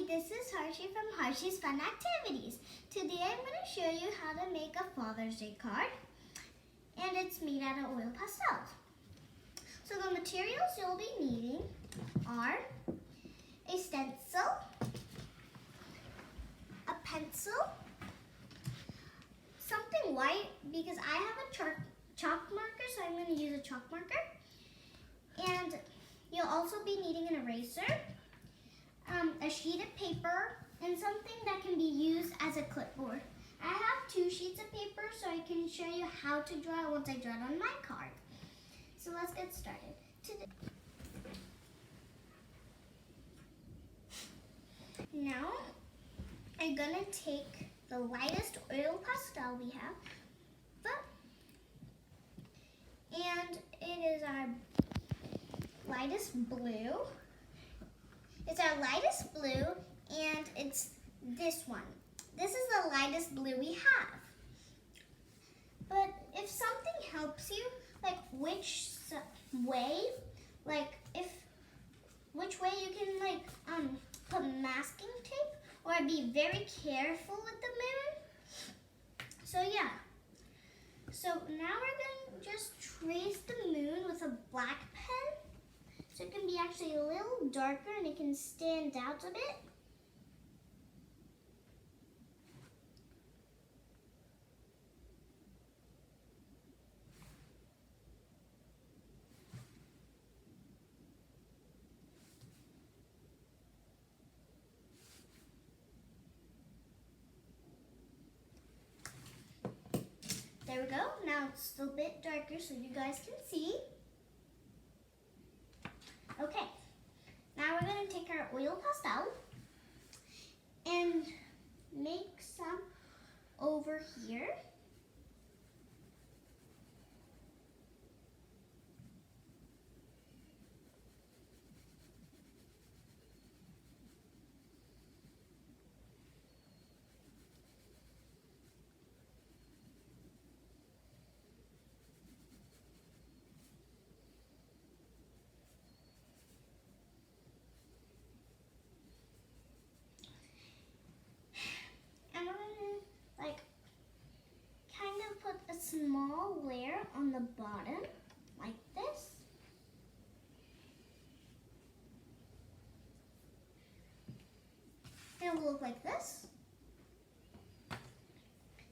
this is Harshi from Harshi's Fun Activities. Today I'm going to show you how to make a Father's Day card, and it's made out of oil pastels. So the materials you'll be needing are a stencil, a pencil, something white because I have a chalk marker, so I'm going to use a chalk marker, and you'll also be needing an eraser, a sheet of paper, and something that can be used as a clipboard. I have 2 sheets of paper so I can show you how to draw once I draw it on my card. So let's get started. Now I'm gonna take the lightest oil pastel we have, and it is our lightest blue. It's our lightest blue, and it's this one. This is the lightest blue we have. But if something helps you, like which way you can put masking tape, or be very careful with the moon. So yeah. So now we're going to just trace the moon with a black pen. So it can be actually a little darker and it can stand out a bit. There we go. Now it's a bit darker so you guys can see. Okay, now we're going to take our oil pastel and make some over here. Small layer on the bottom, like this. And it will look like this.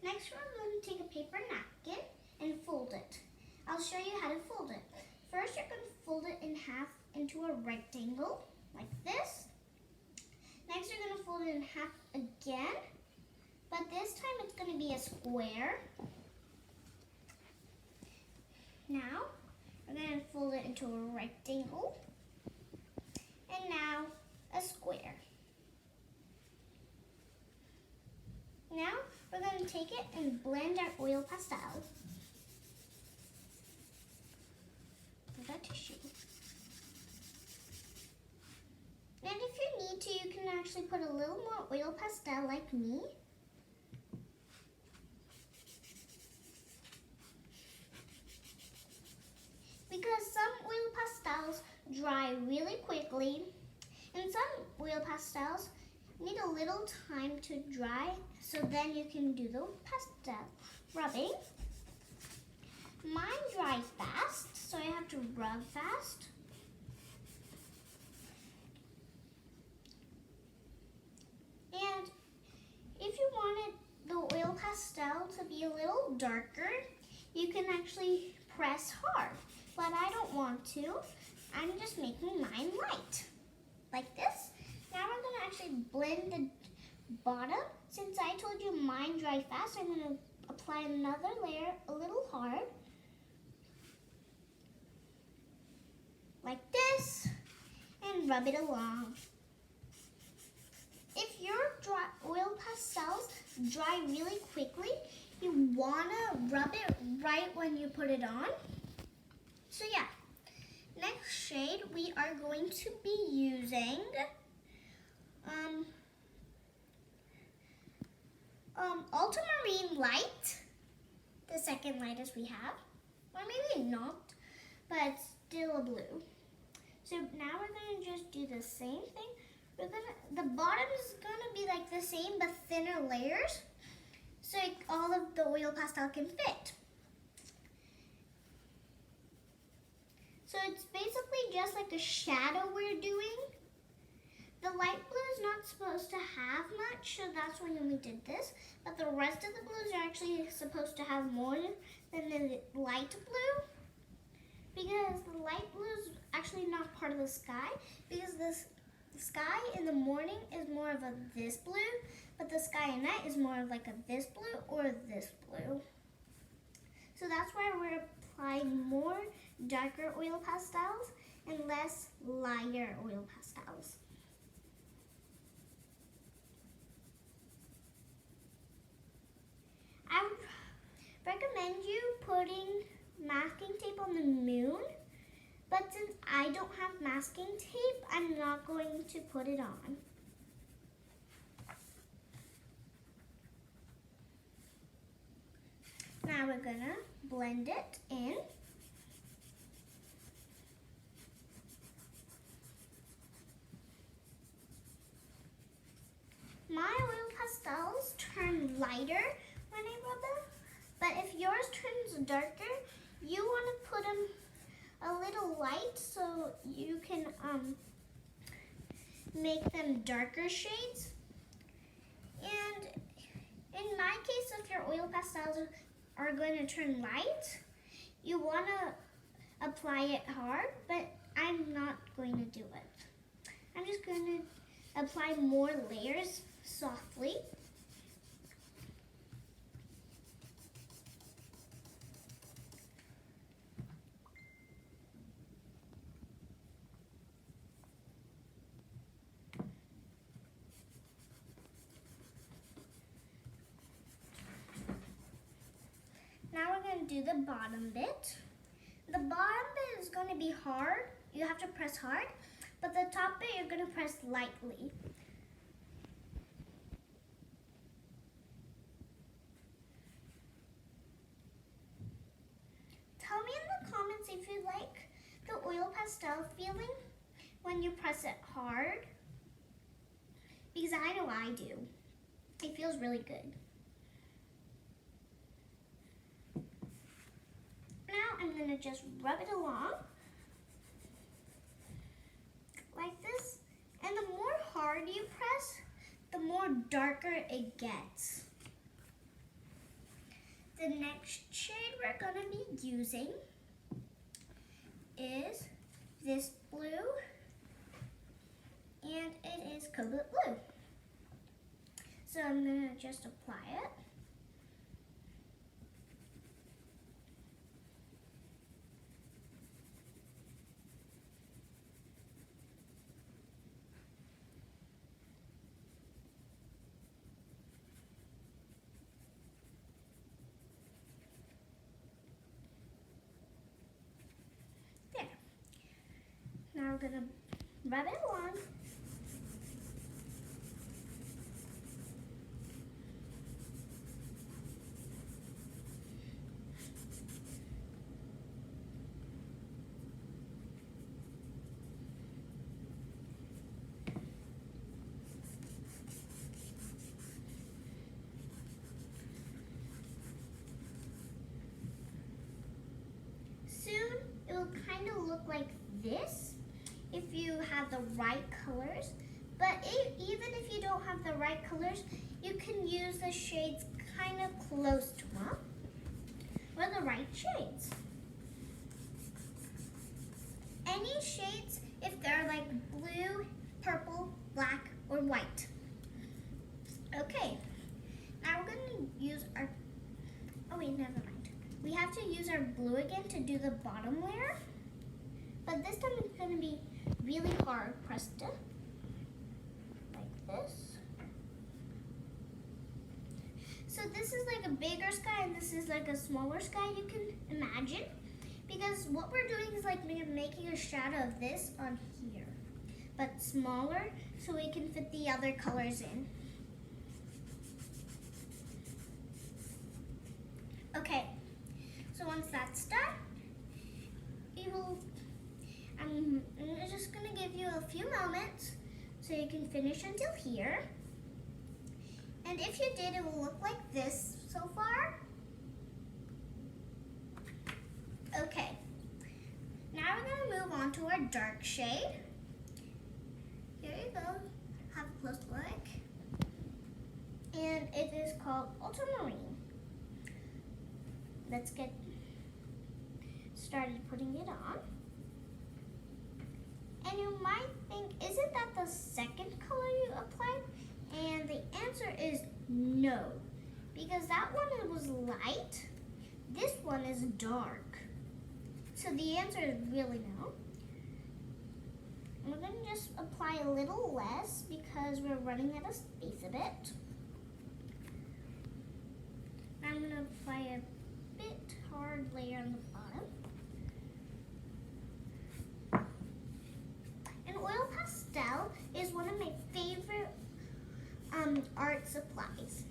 Next, we're going to take a paper napkin and fold it. I'll show you how to fold it. First, you're going to fold it in half into a rectangle, like this. Next, you're going to fold it in half again, but this time it's going to be a square. Now, we're going to fold it into a rectangle, and now a square. Now, we're going to take it and blend our oil pastel. With our tissue. And if you need to, you can actually put a little more oil pastel like me. Because some oil pastels dry really quickly, and some oil pastels need a little time to dry, so then you can do the pastel rubbing. Mine dries fast, so I have to rub fast. And if you wanted the oil pastel to be a little darker, you can actually press hard. But I don't want to. I'm just making mine light, like this. Now we're going to actually blend the bottom. Since I told you mine dry fast, I'm going to apply another layer a little hard, like this, and rub it along. If your oil pastels dry really quickly, you want to rub it right when you put it on. So yeah, next shade we are going to be using Ultramarine Light, the second lightest we have, or maybe not, but still a blue. So now we're going to just do the same thing, The bottom is gonna be like the same but thinner layers, so all of the oil pastel can fit. So it's basically just like the shadow we're doing. The light blue is not supposed to have much, so that's why we did this. But the rest of the blues are actually supposed to have more than the light blue, because the light blue is actually not part of the sky, because the sky in the morning is more of a this blue, but the sky at night is more of like a this blue or this blue. So that's why we're applying more darker oil pastels and less lighter oil pastels. I would recommend you putting masking tape on the moon, but since I don't have masking tape, I'm not going to put it on. Now we're gonna blend it in. My oil pastels turn lighter when I rub them, but if yours turns darker, you want to put them a little light so you can make them darker shades. And in my case, if your oil pastels are going to turn light, you want to apply it hard, but I'm not going to do it. I'm just going to apply more layers softly. Now we're going to do the bottom bit. The bottom bit is going to be hard. You have to press hard, but the top bit you're going to press lightly. Tell me in the comments if you like the oil pastel feeling when you press it hard, because I know I do. It feels really good. Now I'm going to just rub it along like this, and the more hard you press, the more darker it gets. The next shade we're going to be using is this blue, and it is cobalt blue. So I'm going to just apply it. Now we're going to rub it along. Soon it will kind of look like this if you have the right colors, but even if you don't have the right colors, you can use the shades kind of close to them, or the right shades. Any shades if they're like blue, purple, black, or white. Okay, now we're going to use our, oh wait, never mind. We have to use our blue again to do the bottom layer, but this time it's going to be really hard pressed in, like this. So this is like a bigger sky and this is like a smaller sky, you can imagine, because what we're doing is like making a shadow of this on here, but smaller so we can fit the other colors in. Okay, so once that's done, I'm just going to give you a few moments So you can finish until here. And if you did, it will look like this so far. Okay, now we're gonna move on to our dark shade. Here you go, have a close look. And it is called Ultramarine. Let's get started putting it on. And you might think, isn't that the second color you applied? And the answer is no, because that one was light, this one is dark. So the answer is really no. We're going to just apply a little less because we're running out of space a bit. I'm going to apply a bit hard layer on the bottom. And oil pastel is one of my favorite art supplies.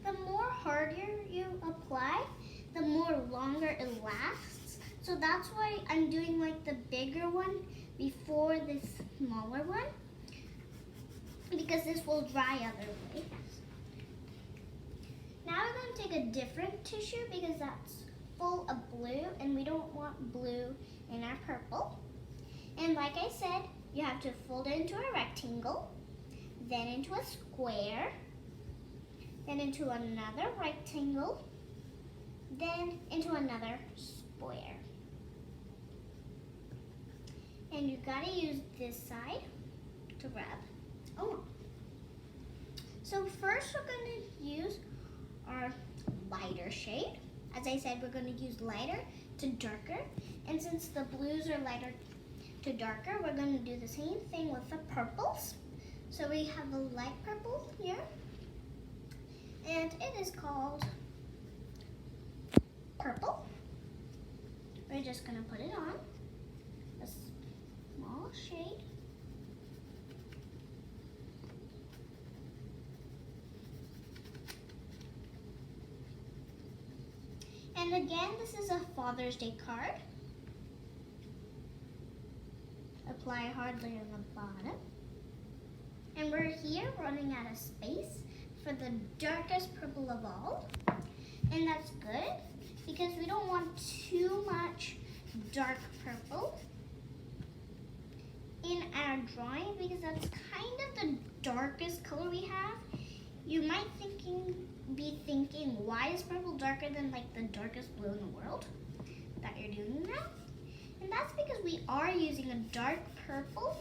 The more harder you apply, the more longer it lasts. So that's why I'm doing like the bigger one before this smaller one, because this will dry other ways. Now we're going to take a different tissue because that's full of blue and we don't want blue in our purple. And like I said, you have to fold it into a rectangle, then into a square, then into another rectangle, then into another square. And you gotta use this side to rub. Oh. So first we're gonna use our lighter shade. As I said, we're gonna use lighter to darker. And since the blues are lighter to darker, we're gonna do the same thing with the purples. So we have a light purple here. And it is called Purple. We're just gonna put it on. A small shade. And again, this is a Father's Day card. Apply hardly on the bottom. And we're here running out of space for the darkest purple of all. And that's good because we don't want too much dark purple in our drawing because that's kind of the darkest color we have. You might be thinking, why is purple darker than like the darkest blue in the world that you're doing now? And that's because we are using a dark purple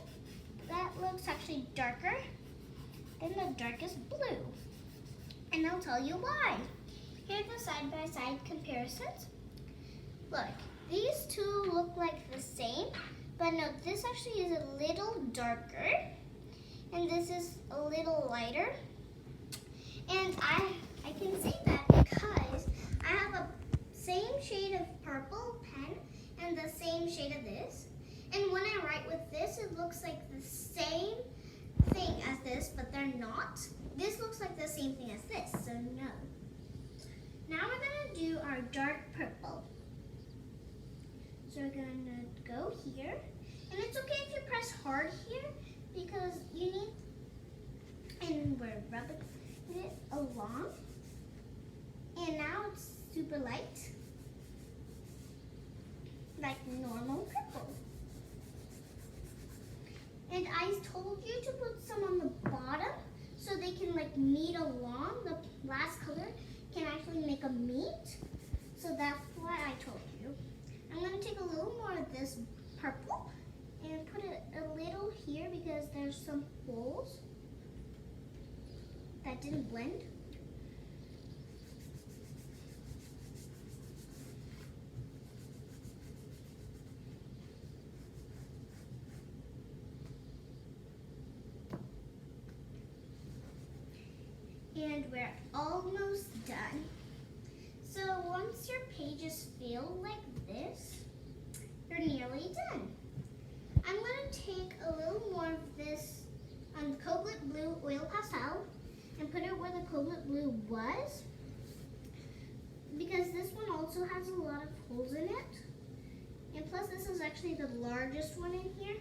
that looks actually darker than the darkest blue. And I'll tell you why. Here are the side-by-side comparisons. Look, these two look like the same, but no, this actually is a little darker, and this is a little lighter. And I can say that because I have a same shade of purple pen and the same shade of this. And when I write with this, it looks like the same thing as this, but they're not. This looks like the same thing as this, so no. Now we're going to do our dark purple. So we're going to go here. And it's okay if you press hard here because you need, and we're rubbing it along. And now it's super light, like normal purple. And I told you to put some on the bottom so they can like meet along. The last color can actually make a meet. So that's why I told you. I'm going to take a little more of this purple and put it a little here because there's some holes that didn't blend. And we're almost done. So once your pages feel like this, nearly done. I'm going to take a little more of this Cocoa Blue Oil Pastel and put it where the Cocoa Blue was, because this one also has a lot of holes in it. And plus this is actually the largest one in here.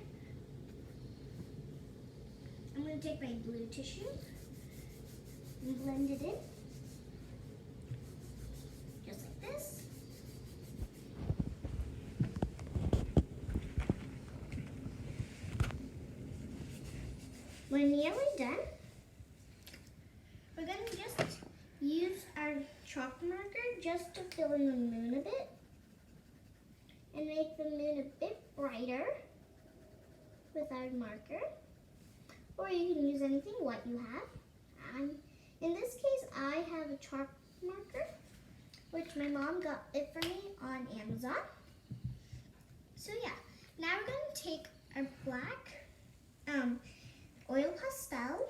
I'm going to take my blue tissue and blend it in. Just like this. We're nearly done. We're going to just use our chalk marker just to fill in the moon a bit and make the moon a bit brighter with our marker. Or you can use anything white you have. In this case, I have a chalk marker, which my mom got it for me on Amazon. So yeah, now we're going to take our black oil pastel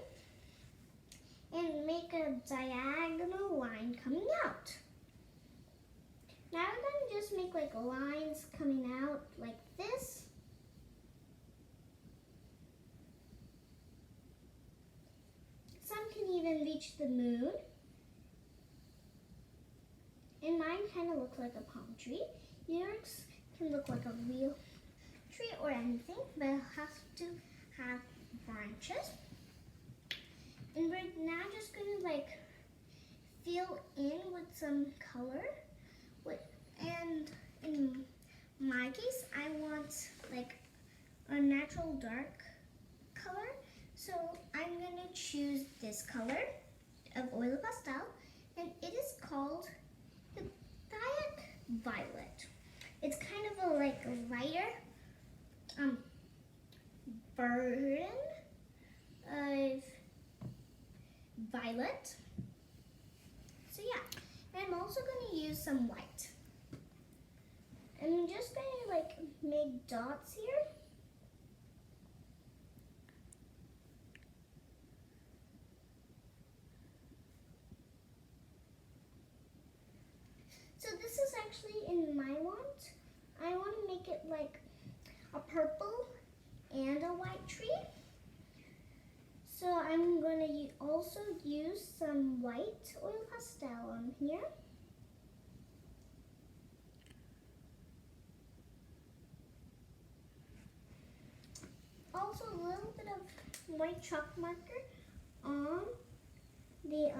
and make a diagonal line coming out. Now we're going to just make like lines coming out like this. Some can even reach the moon. And mine kind of look like a palm tree. Yours can look like a real tree or anything, but it has to have branches. And we're now just going to like fill in with some color. And in my case, I want like a natural dark color. So I'm going to choose this color of oil pastel, and it is called the Thayak Violet. It's kind of a like lighter version of violet. So yeah, and I'm also going to use some white. And I'm just going to like make dots here. So this is actually in my wand. I want to make it like a purple and a white tree. So I'm going to also use some white oil pastel on here. Also a little bit of white chalk marker on the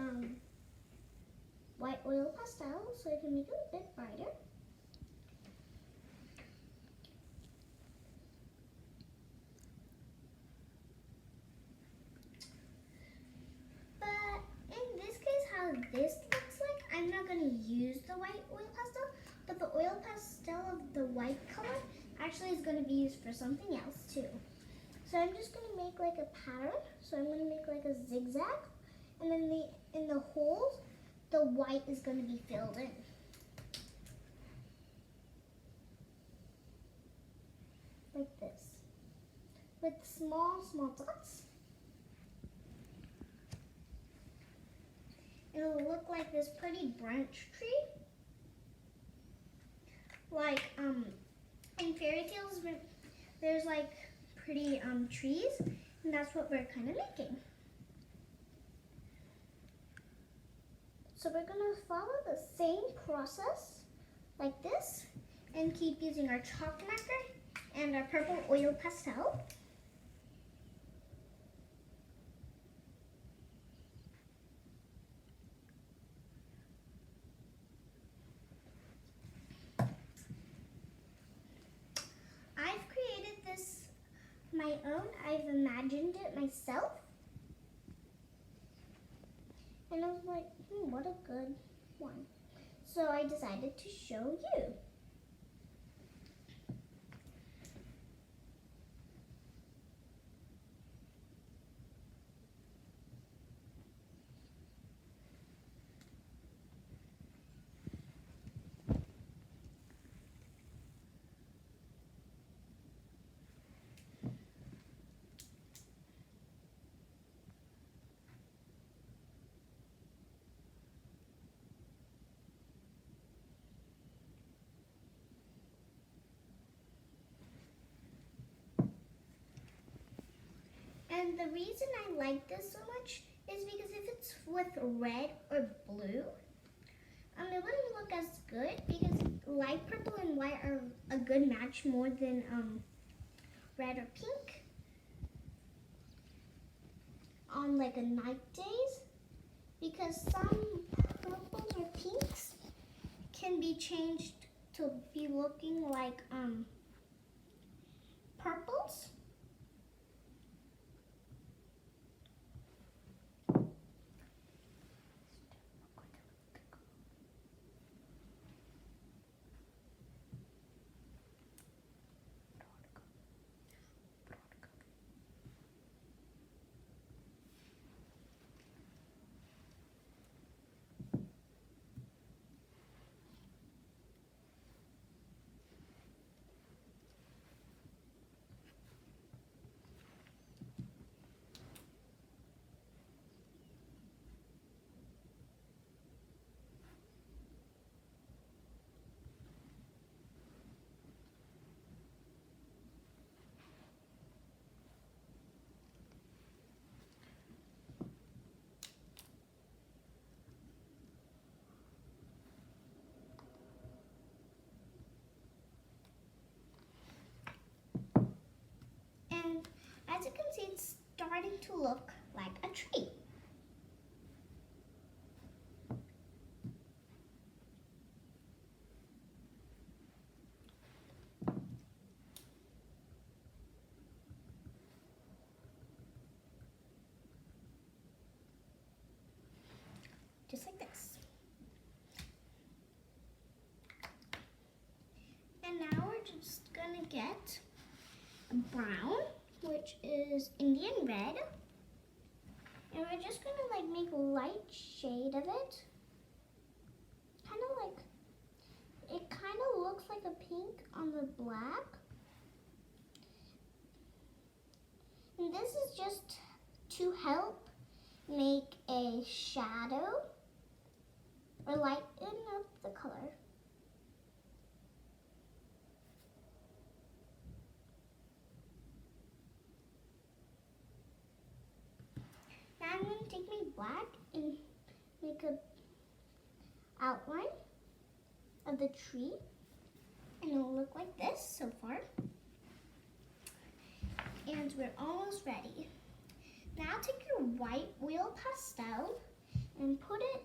white oil pastel so I can make it a bit brighter. But in this case, how this looks like, I'm not going to use the white oil pastel, but the oil pastel of the white color actually is going to be used for something else too. So I'm just going to make like a pattern. So I'm going to make like a zigzag, and then in the holes, the white is going to be filled in. Like this. With small dots. It'll look like this pretty branch tree. Like in fairy tales, there's like pretty trees, and that's what we're kind of making. So we're going to follow the same process like this and keep using our chalk marker and our purple oil pastel. I've created this my own. I've imagined it myself. And I was like, what a good one. So I decided to show you. And the reason I like this so much is because if it's with red or blue, it wouldn't look as good because light purple and white are a good match more than red or pink on like a night days, because some purples or pinks can be changed to be looking like purples. And as you can see, it's starting to look like a tree. Just like this. And now we're just gonna get a brown, which is Indian red. And we're just gonna like make a light shade of it. It kind of looks like a pink on the black. And this is just to help make a shadow or lighten up the color. Now I'm going to take my black and make a outline of the tree, and it'll look like this so far. And we're almost ready. Now take your white wheel pastel and put it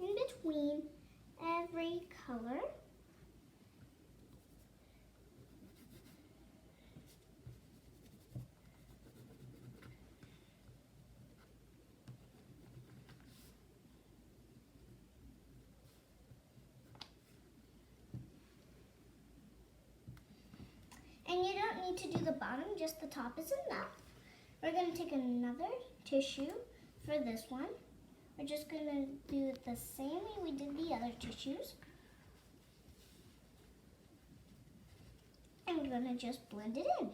in between every color. And you don't need to do the bottom, just the top is enough. We're going to take another tissue for this one. We're just going to do it the same way we did the other tissues. And we're going to just blend it in.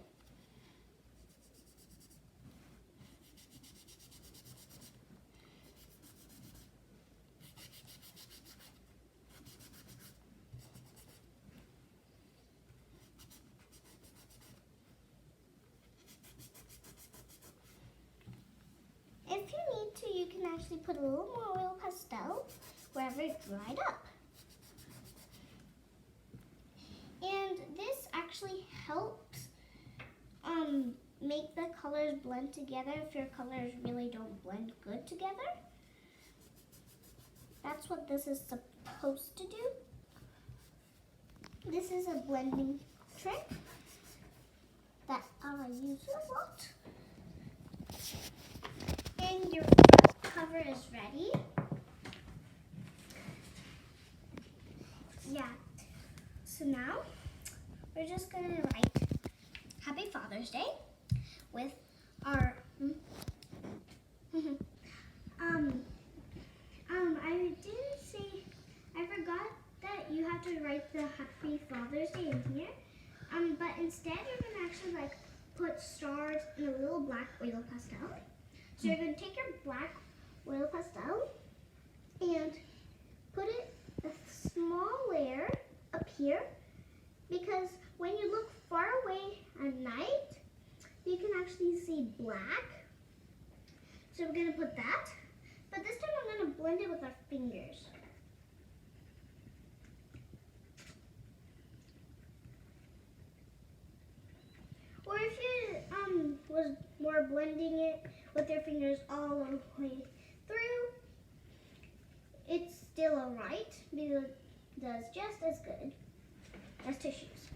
If you need to, you can actually put a little more oil pastel wherever it dried up. And this actually helps make the colors blend together if your colors really don't blend good together. That's what this is supposed to do. This is a blending trick that I use a lot. And your cover is ready. Yeah. So now we're just gonna write Happy Father's Day with our I didn't say, I forgot that you have to write the Happy Father's Day in here. But instead you're gonna actually like put stars in a little black oil pastel. So you're going to take your black oil pastel and put it a small layer up here, because when you look far away at night, you can actually see see black. So we're gonna put that. But this time I'm gonna blend it with our fingers. Or if you were blending it with your fingers all the way through, it's still alright because it does just as good as tissues.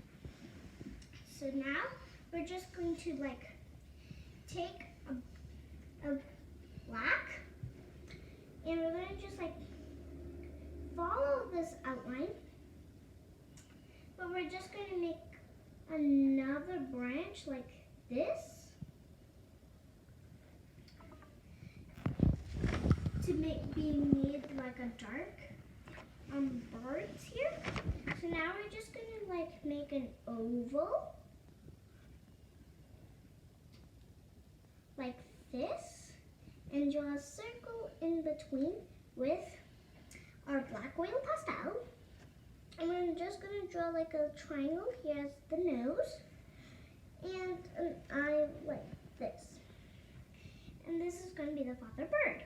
So now we're just going to take a black and we're going to just follow this outline, but we're just going to make another branch like this to be made like a dark birds here. So now we're just going to make an oval like this and draw a circle in between with our black oil pastel. And we're just going to draw like a triangle here as the nose and an eye like this. And this is going to be the father bird.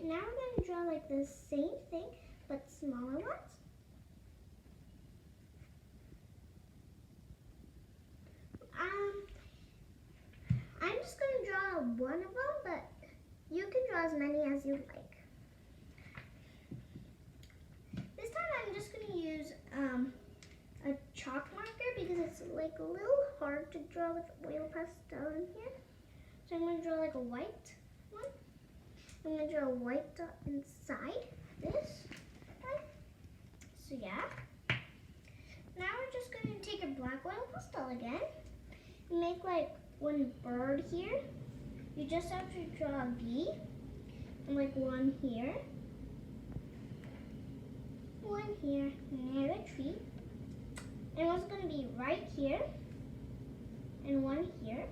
Now we're going to draw like the same thing but smaller ones. I'm just going to draw one of them, but you can draw as many as you like. This time I'm just going to use a chalk marker because it's a little hard to draw with oil pastel in here. So I'm going to draw a white one. I'm going to draw a white dot inside this. So yeah. Now we're just going to take a black oil pastel again and make one bird here. You just have to draw a V and one here, one here near the tree, and one's going to be right here, and one here,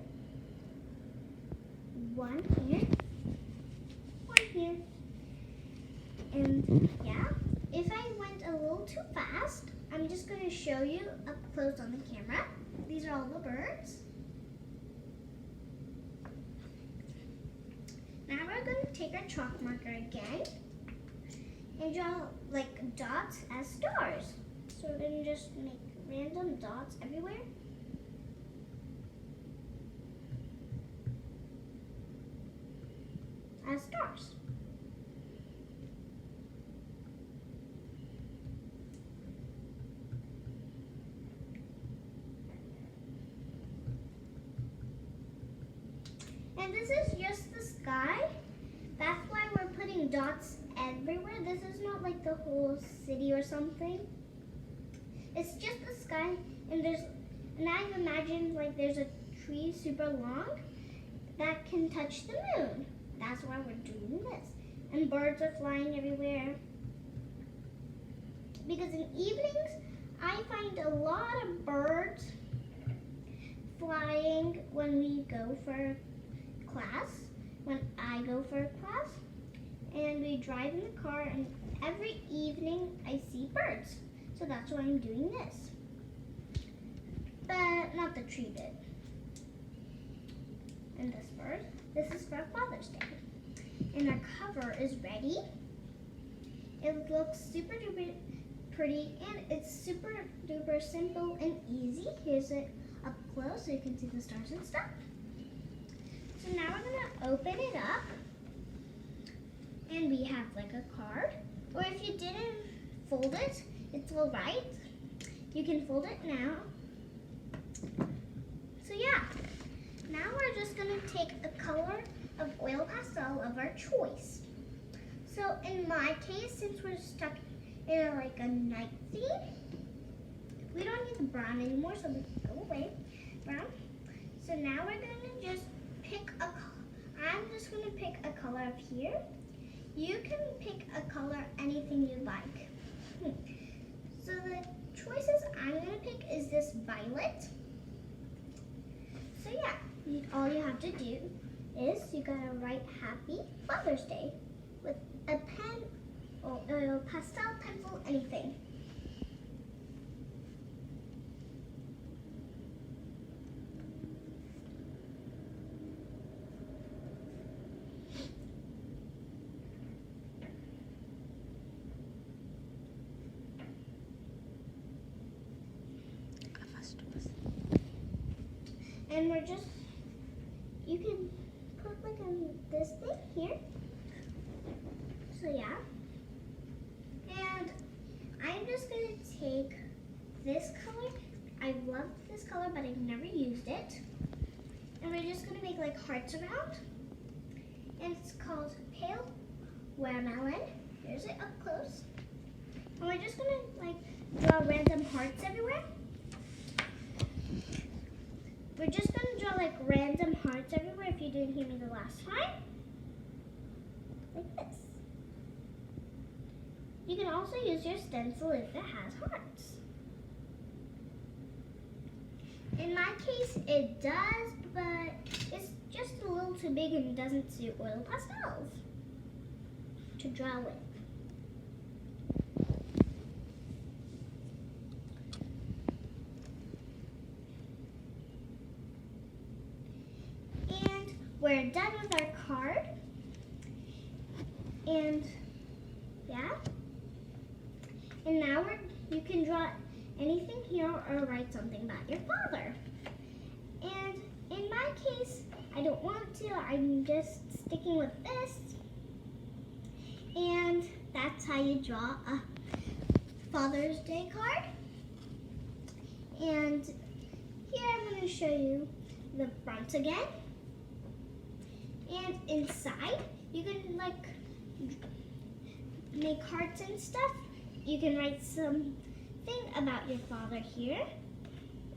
one here, one here, and yeah. If I went a little too fast, I'm just going to show you up close on the camera. These are all the birds. Now we're going to take our chalk marker again and draw dots as stars. So we're going to just make random dots everywhere. As stars. And this is just the sky. That's why we're putting dots everywhere. This is not the whole city or something. It's just the sky, and I've imagined there's a tree super long that can touch the moon. That's why we're doing this. And birds are flying everywhere. Because in evenings, I find a lot of birds flying when we go for class, when I go for class, and we drive in the car, and every evening I see birds. So that's why I'm doing this. But not the tree bit. And this bird, this is for Father's Day. And our cover is ready. It looks super duper pretty, and it's super duper simple and easy. Here's it up close so you can see the stars and stuff. So now we're going to open it up, and we have a card. Or if you didn't fold it, it's all right. You can fold it now. So yeah, now we're just going to take a color of oil pastel of our choice. So in my case, since we're stuck in a night theme, we don't need the brown anymore, so we can go away. Brown. So now we're going to just pick a color. I'm just going to pick a color up here. You can pick a color anything you like. So the choices I'm going to pick is this violet. So yeah, all you have to do is you gotta write Happy Father's Day with a pen or a pastel pencil, anything. And you can put like this thing here. So yeah. And I'm just going to take this color. I love this color, but I've never used it. And we're just going to make like hearts around. And it's called Pale Watermelon. Here's it up close. And we're just going to like draw random hearts everywhere. We're just going to draw like random hearts everywhere if you didn't hear me the last time. Like this. You can also use your stencil if it has hearts. In my case, it does, but it's just a little too big and doesn't suit oil pastels to draw with. And we're done with our card. And yeah. And now you can draw anything here or write something about your father. And in my case, I don't want to. I'm just sticking with this. And that's how you draw a Father's Day card. And here I'm going to show you the front again. And inside, you can like make hearts and stuff. You can write something about your father here,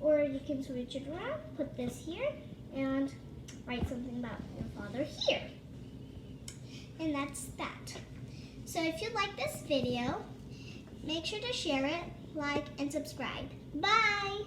or you can switch it around, put this here, and write something about your father here. And that's that. So if you like this video, make sure to share it, like, and subscribe. Bye!